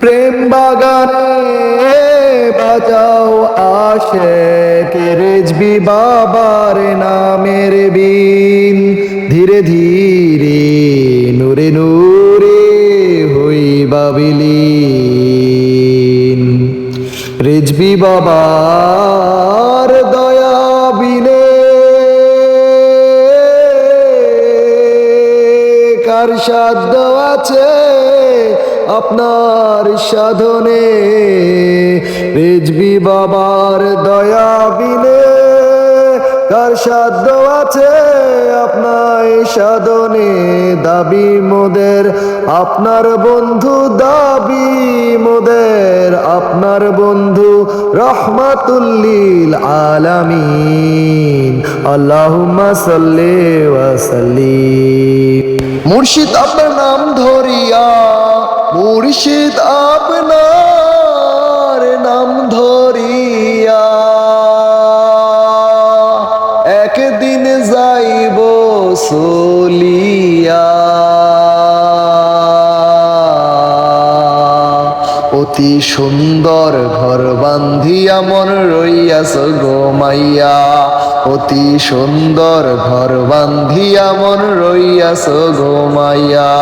প্রেম বাগানে বাজাও আশেক রেজবি বাবার নামের বিন, ধীরে ধীরে নূরে নূরে হইবা বিলীন। রেজবি বাবার দয়া বিনে কার সাধ্য আছে আপনার সাধনে? রেজবি বাবার দয়া বিনে কার সাধ্য আছে আপনার সাধনে? দাবি মোদের আপনার বন্ধু, দাবি মোদের আপনার বন্ধু, রহমাতুল্লিল আলামিন। আল্লাহুম্মা সাল্লি ওয়া সাল্লিম। মুর্শিদ আপনার নাম ধরিয়া, মুর্শিদ আপনার নাম ধরিয়া একদিন যাইব চলিয়া। অতি সুন্দর ঘর বান্ধিয়া মন রইয়াছ গোমাইয়া, অতি সুন্দর ঘর বান্ধিয়া মন রইয়াছ গোমাইয়া।